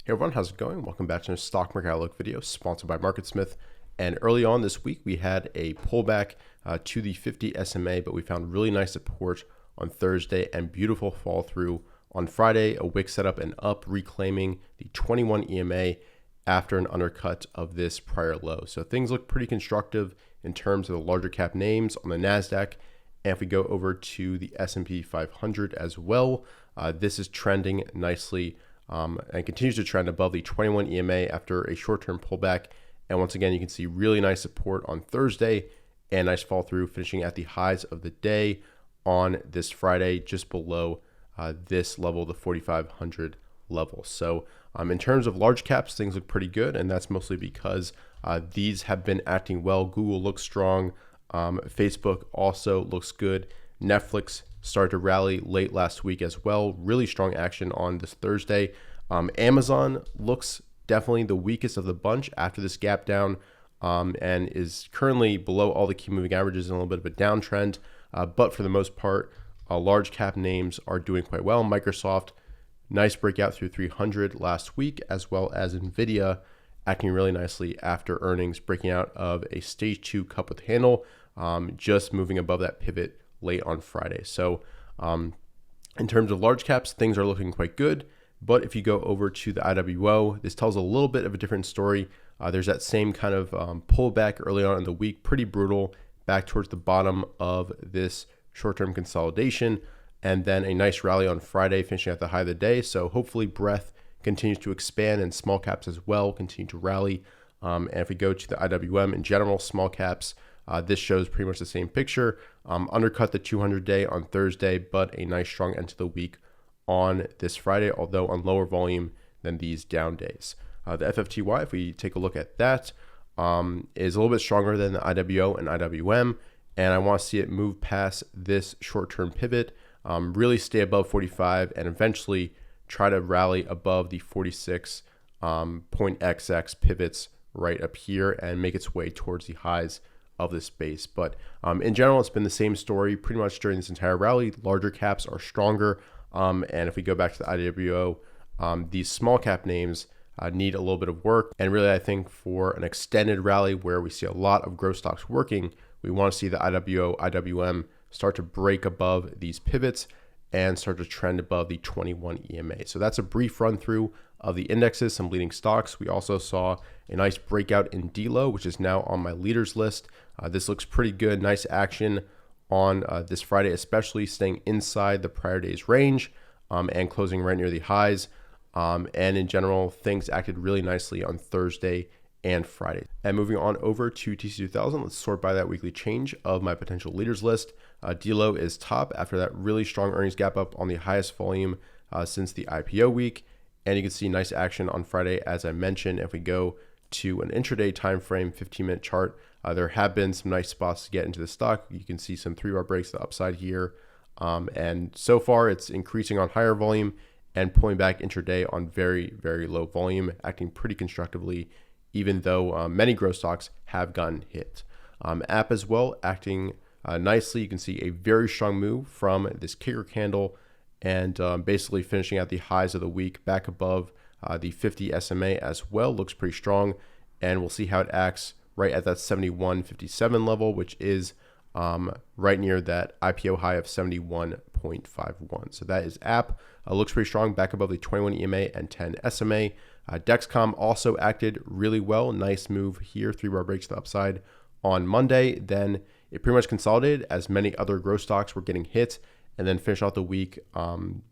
Hey everyone, how's it going? Welcome back to another Stock Market Outlook video sponsored by MarketSmith. And early on this week, we had a pullback to the 50 SMA, but we found really nice support on Thursday and beautiful fall through on Friday. A wick setup and up, reclaiming the 21 EMA after an undercut of this prior low. So things look pretty constructive in terms of the larger cap names on the NASDAQ. And if we go over to the S&P 500 as well, this is trending nicely and continues to trend above the 21 EMA after a short-term pullback. And once again, you can see really nice support on Thursday and nice fall through, finishing at the highs of the day on this Friday, just below this level, the 4,500 level. So in terms of large caps, things look pretty good, and that's mostly because these have been acting well. Google looks strong. Facebook also looks good. Netflix started to rally late last week as well. Really strong action on this Thursday. Amazon looks definitely the weakest of the bunch after this gap down and is currently below all the key moving averages in a little bit of a downtrend. But for the most part, large cap names are doing quite well. Microsoft, nice breakout through 300 last week, as well as NVDA acting really nicely after earnings, breaking out of a stage 2 cup with handle, just moving above that pivot late on Friday. So in terms of large caps, things are looking quite good. But if you go over to the IWO, this tells a little bit of a different story. There's that same kind of pullback early on in the week, pretty brutal, back towards the bottom of this short-term consolidation, and then a nice rally on Friday, finishing at the high of the day. So hopefully breadth continues to expand and small caps as well continue to rally. And if we go to the IWM in general, small caps, this shows pretty much the same picture. Undercut the 200-day on Thursday, but a nice strong end to the week on this Friday, although on lower volume than these down days. The FFTY, if we take a look at that, is a little bit stronger than the IWO and IWM, and I want to see it move past this short-term pivot, really stay above 45, and eventually try to rally above the 46 point XX pivots right up here and make its way towards the highs of this space. But in general, it's been the same story pretty much during this entire rally. Larger caps are stronger. And if we go back to the IWO, these small cap names need a little bit of work. And really, I think for an extended rally where we see a lot of growth stocks working, we want to see the IWO, IWM start to break above these pivots and start to trend above the 21 EMA. So that's a brief run through of the indexes, some leading stocks. We also saw a nice breakout in DLO, which is now on my leaders list. This looks pretty good. Nice action on this Friday, especially staying inside the prior day's range and closing right near the highs. And in general, things acted really nicely on Thursday and Friday. And moving on over to TC2000, let's sort by that weekly change of my potential leaders list. DLO is top after that really strong earnings gap up on the highest volume since the IPO week. And you can see nice action on Friday, as I mentioned. If we go to an intraday time frame, 15-minute chart, there have been some nice spots to get into the stock. You can see some 3-bar breaks to the upside here. And so far, it's increasing on higher volume and pulling back intraday on very, very low volume, acting pretty constructively, even though many growth stocks have gotten hit. App as well, acting nicely. You can see a very strong move from this kicker candle and basically finishing at the highs of the week back above the 50 SMA as well. Looks pretty strong, and we'll see how it acts right at that 71.57 level, which is right near that IPO high of 71.51. So that is app. Looks pretty strong, back above the 21 EMA and 10 SMA. Dexcom also acted really well. Nice move here, 3-bar breaks to the upside on Monday. Then it pretty much consolidated as many other growth stocks were getting hit, and then finish out the week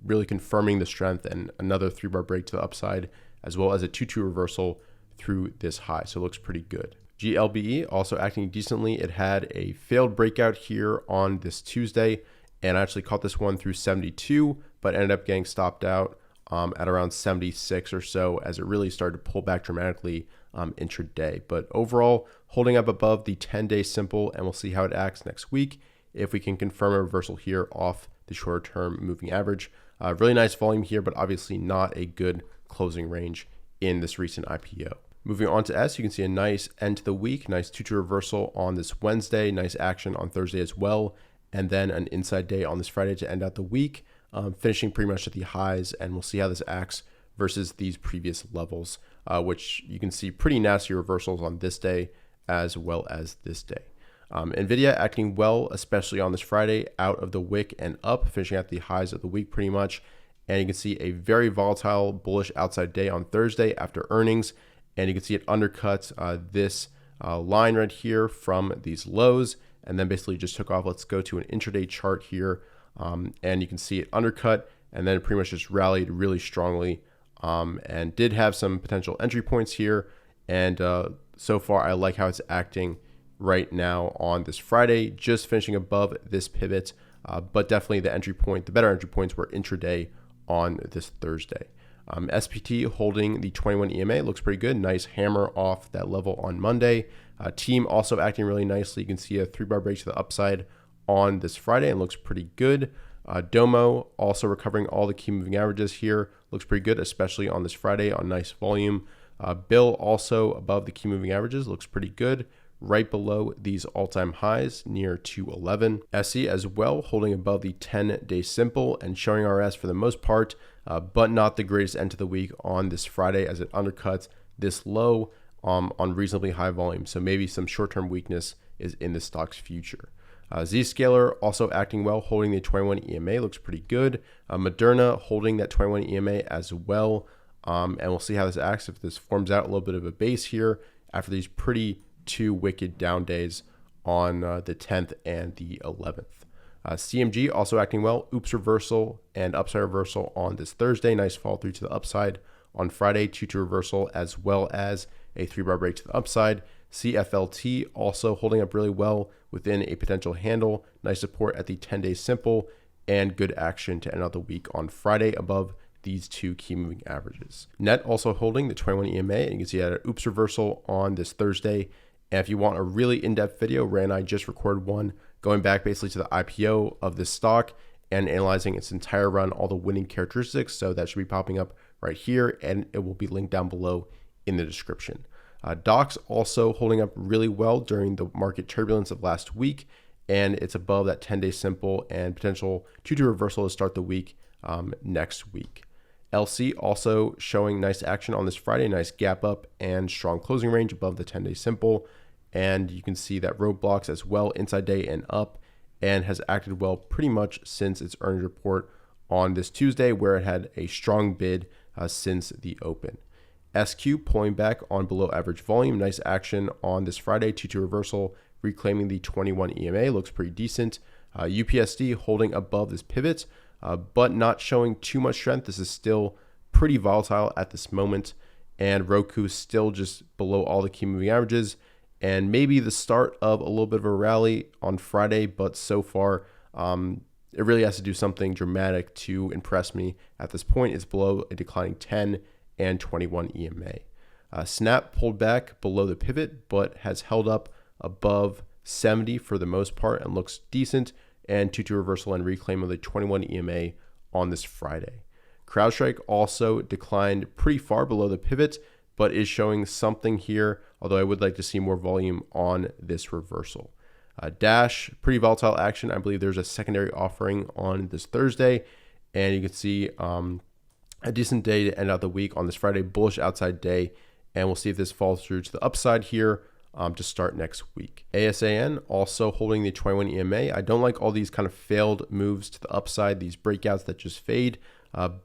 really confirming the strength and another 3-bar break to the upside, as well as a 2-2 reversal through this high. So it looks pretty good. GLBE also acting decently. It had a failed breakout here on this Tuesday, and I actually caught this one through 72, but ended up getting stopped out at around 76 or so as it really started to pull back dramatically intraday. But overall, holding up above the 10-day simple, and we'll see how it acts next week if we can confirm a reversal here off the short-term moving average. Really nice volume here, but obviously not a good closing range in this recent IPO. Moving on to S, you can see a nice end to the week, nice 2-2 reversal on this Wednesday, nice action on Thursday as well, and then an inside day on this Friday to end out the week, finishing pretty much at the highs, and we'll see how this acts versus these previous levels, which you can see pretty nasty reversals on this day as well as this day. NVDA acting well, especially on this Friday, out of the wick and up, finishing at the highs of the week pretty much. And you can see a very volatile bullish outside day on Thursday after earnings. And you can see it undercut this line right here from these lows, and then basically just took off. Let's go to an intraday chart here. And you can see it undercut, and then pretty much just rallied really strongly, and did have some potential entry points here. And so far, I like how it's acting right now on this Friday, just finishing above this pivot, but definitely the better entry points were intraday on this Thursday. SPT holding the 21 EMA looks pretty good. Nice hammer off that level on Monday. Team also acting really nicely. You can see a 3-bar break to the upside on this Friday and looks pretty good. Domo also recovering all the key moving averages here. Looks pretty good, especially on this Friday on nice volume. Bill also above the key moving averages, looks pretty good. Right below these all-time highs near 211. SE as well holding above the 10-day simple and showing RS for the most part, but not the greatest end to the week on this Friday as it undercuts this low on reasonably high volume. So maybe some short-term weakness is in the stock's future. Zscaler also acting well, holding the 21 EMA, looks pretty good. Moderna holding that 21 EMA as well. And we'll see how this acts if this forms out a little bit of a base here after these pretty two wicked down days on the 10th and the 11th. CMG also acting well. Oops reversal and upside reversal on this Thursday. Nice fall through to the upside on Friday. 2-2 reversal as well as a 3-bar break to the upside. CFLT also holding up really well within a potential handle. Nice support at the 10-day simple and good action to end out the week on Friday above these two key moving averages. Net also holding the 21 EMA, and you can see that an oops reversal on this Thursday. And if you want a really in-depth video, Ray and I just recorded one going back basically to the IPO of this stock and analyzing its entire run, all the winning characteristics. So that should be popping up right here, and it will be linked down below in the description. Docs also holding up really well during the market turbulence of last week, and it's above that 10-day simple and potential 2-2 reversal to start the week next week. LC also showing nice action on this Friday, nice gap up and strong closing range above the 10-day simple. And you can see that roadblocks as well inside day and up, and has acted well pretty much since its earnings report on this Tuesday, where it had a strong bid since the open. SQ pulling back on below average volume, nice action on this Friday, 2-2 reversal, reclaiming the 21 EMA, looks pretty decent. UPSD holding above this pivot, but not showing too much strength. This is still pretty volatile at this moment, and Roku still just below all the key moving averages, and maybe the start of a little bit of a rally on Friday, but so far it really has to do something dramatic to impress me at this point. It's below a declining 10 and 21 EMA. Snap pulled back below the pivot, but has held up above 70 for the most part and looks decent, and 2-2 reversal and reclaim of the 21 EMA on this Friday. CrowdStrike also declined pretty far below the pivot, but is showing something here, although I would like to see more volume on this reversal. Dash, pretty volatile action. I believe there's a secondary offering on this Thursday, and you can see a decent day to end out the week on this Friday, bullish outside day, and we'll see if this falls through to the upside here to start next week. ASAN also holding the 21 EMA. I don't like all these kind of failed moves to the upside, these breakouts that just fade,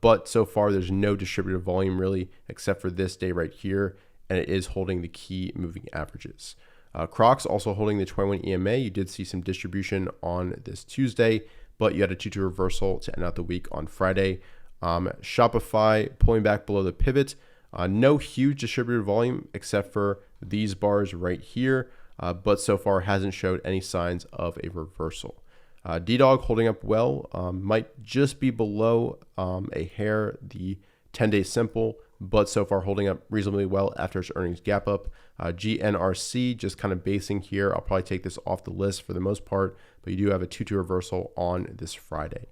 but so far there's no distributed volume really except for this day right here, and it is holding the key moving averages. Crocs also holding the 21 EMA. You did see some distribution on this Tuesday, but you had a 2-2 reversal to end out the week on Friday. Shopify pulling back below the pivot. No huge distributed volume except for these bars right here, but so far hasn't showed any signs of a reversal. DDOG holding up well, might just be below a hair the 10-day simple, but so far holding up reasonably well after its earnings gap up. GNRC just kind of basing here. I'll probably take this off the list for the most part, but you do have a 2-2 reversal on this Friday.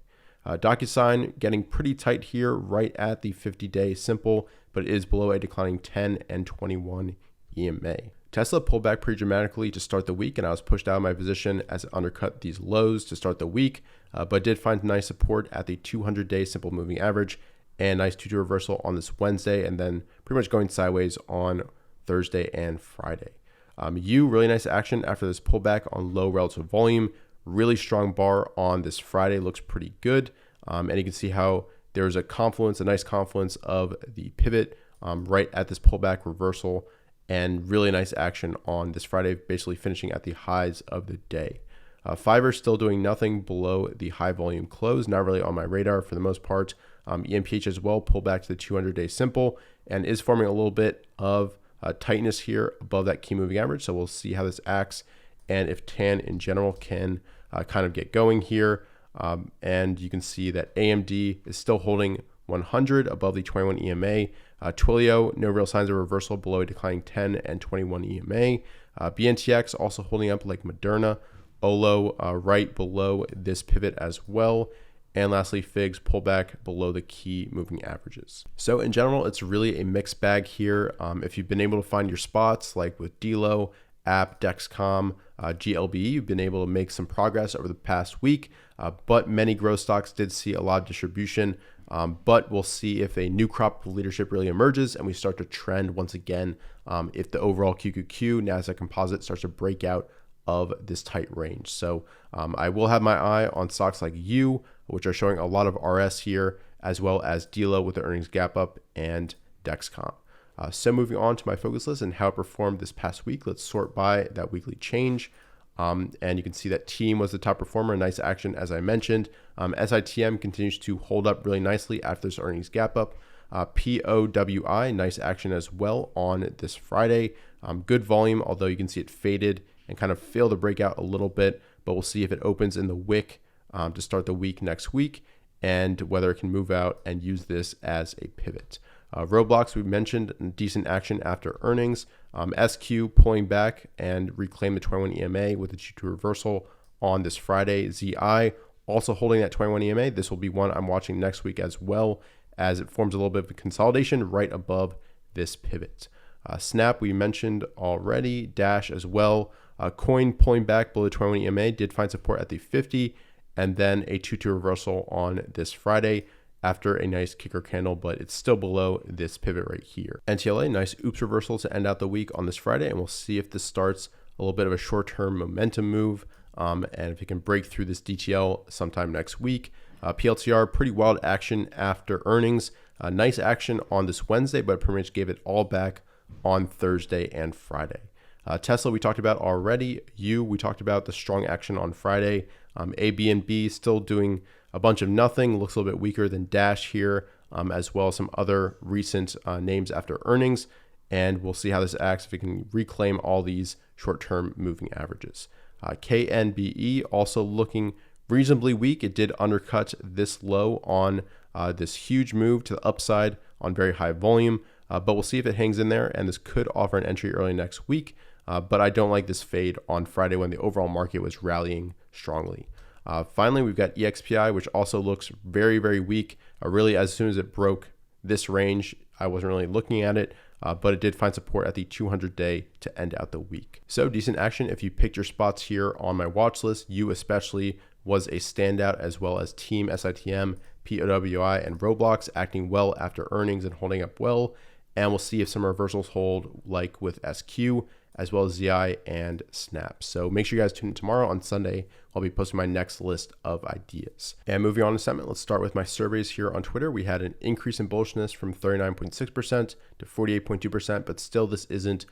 DocuSign getting pretty tight here right at the 50-day simple, but it is below a declining 10 and 21 EMA. Tesla pulled back pretty dramatically to start the week, and I was pushed out of my position as it undercut these lows to start the week, but did find nice support at the 200-day simple moving average and nice 2-2 reversal on this Wednesday, and then pretty much going sideways on Thursday and Friday. Really nice action after this pullback on low relative volume. Really strong bar on this Friday, looks pretty good. And you can see how there's a nice confluence of the pivot right at this pullback reversal, and really nice action on this Friday, basically finishing at the highs of the day. Fiverr still doing nothing below the high volume close, not really on my radar for the most part. EMPH as well, pull back to the 200-day simple, and is forming a little bit of tightness here above that key moving average. So we'll see how this acts, and if TAN in general can kind of get going here. And you can see that AMD is still holding 100 above the 21 EMA. Twilio, no real signs of reversal below a declining 10 and 21 EMA. BNTX also holding up like Moderna. OLO right below this pivot as well. And lastly, FIGS pullback below the key moving averages. So in general, it's really a mixed bag here. If you've been able to find your spots, like with DLO, App, Dexcom, GLBE, you've been able to make some progress over the past week, but many growth stocks did see a lot of distribution. But we'll see if a new crop of leadership really emerges and we start to trend once again, if the overall QQQ NASDAQ composite starts to break out of this tight range. So I will have my eye on stocks like U, which are showing a lot of RS here, as well as DLO with the earnings gap up, and Dexcom. So moving on to my focus list and how it performed this past week, let's sort by that weekly change. And you can see that Team was the top performer, nice action as I mentioned. SITM continues to hold up really nicely after this earnings gap up. POWI, nice action as well on this Friday. Good volume, although you can see it faded and kind of failed to break out a little bit, but we'll see if it opens in the wick to start the week next week, and whether it can move out and use this as a pivot. Roblox, we mentioned decent action after earnings. SQ pulling back and reclaim the 21 EMA with a 2-2 reversal on this Friday. ZI also holding that 21 EMA. This will be one I'm watching next week as well, as it forms a little bit of a consolidation right above this pivot. Snap, we mentioned already. Dash as well. Coin pulling back below the 21 EMA, did find support at the 50, and then a 2-2 reversal on this Friday after a nice kicker candle, but it's still below this pivot right here. NTLA, nice oops reversal to end out the week on this Friday, and we'll see if this starts a little bit of a short-term momentum move, and if it can break through this DTL sometime next week. PLTR, pretty wild action after earnings. Nice action on this Wednesday, but pretty much gave it all back on Thursday and Friday. Tesla, we talked about already. We talked about the strong action on Friday. ABNB still doing a bunch of nothing. Looks a little bit weaker than Dash here, as well as some other recent names after earnings. And we'll see how this acts if it can reclaim all these short-term moving averages. KNBE also looking reasonably weak. It did undercut this low on this huge move to the upside on very high volume, but we'll see if it hangs in there, and this could offer an entry early next week. But I don't like this fade on Friday when the overall market was rallying strongly. Finally, we've got EXPI, which also looks very, very weak. Really, as soon as it broke this range, I wasn't really looking at it, but it did find support at the 200-day to end out the week. So decent action if you picked your spots here on my watch list. You especially was a standout, as well as Team, SITM, POWI, and Roblox acting well after earnings and holding up well. And we'll see if some reversals hold, like with SQ, as well as ZI and Snap. So make sure you guys tune in tomorrow. On Sunday, I'll be posting my next list of ideas. And moving on to sentiment, let's start with my surveys here on Twitter. We had an increase in bullishness from 39.6% to 48.2%, but still this isn't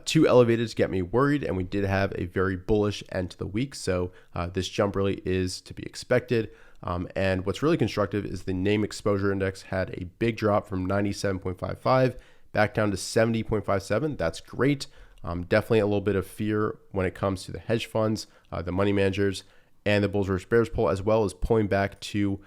too elevated to get me worried. And we did have a very bullish end to the week. So this jump really is to be expected. And what's really constructive is the name exposure index had a big drop from 97.55 back down to 70.57. That's great. Definitely a little bit of fear when it comes to the hedge funds, the money managers, and the bulls versus bears poll, as well as pulling back to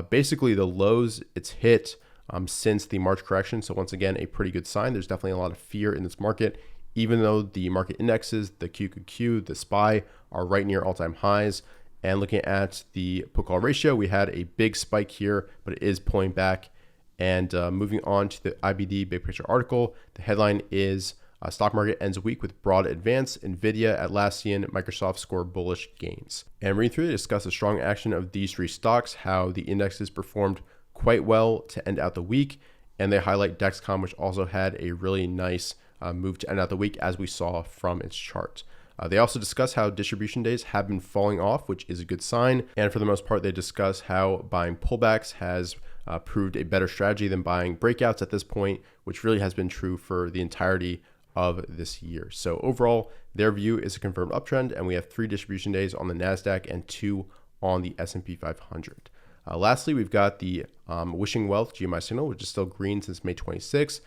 basically the lows it's hit since the March correction. So once again, a pretty good sign. There's definitely a lot of fear in this market, even though the market indexes, the QQQ, the SPY are right near all-time highs. And looking at the put call ratio, we had a big spike here, but it is pulling back. And moving on to the IBD Big Picture article, the headline is stock market ends week with broad advance. NVDA, Atlassian, Microsoft score bullish gains. And reading through, they discuss the strong action of these three stocks, how the indexes performed quite well to end out the week. And they highlight Dexcom, which also had a really nice move to end out the week, as we saw from its chart. They also discuss how distribution days have been falling off, which is a good sign. And for the most part, they discuss how buying pullbacks has proved a better strategy than buying breakouts at this point, which really has been true for the entirety of this year. So overall, their view is a confirmed uptrend, and we have 3 distribution days on the NASDAQ and 2 on the S&P 500. Lastly, we've got the Wishing Wealth GMI Signal, which is still green since May 26.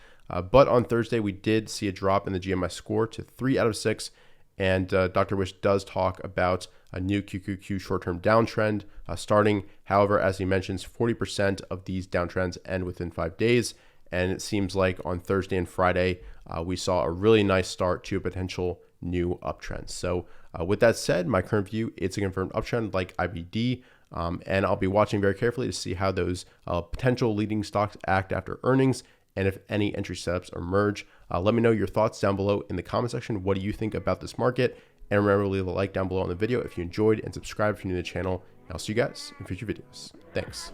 But on Thursday, we did see a drop in the GMI score to 3 out of 6. And Dr. Wish does talk about a new QQQ short-term downtrend starting. However, as he mentions, 40% of these downtrends end within 5 days. And it seems like on Thursday and Friday, we saw a really nice start to a potential new uptrend. So with that said, my current view, it's a confirmed uptrend like IBD. And I'll be watching very carefully to see how those potential leading stocks act after earnings, and if any entry setups emerge. Let me know your thoughts down below in the comment section. What do you think about this market? And remember to leave a like down below on the video if you enjoyed, and subscribe if you're new to the channel. And I'll see you guys in future videos. Thanks.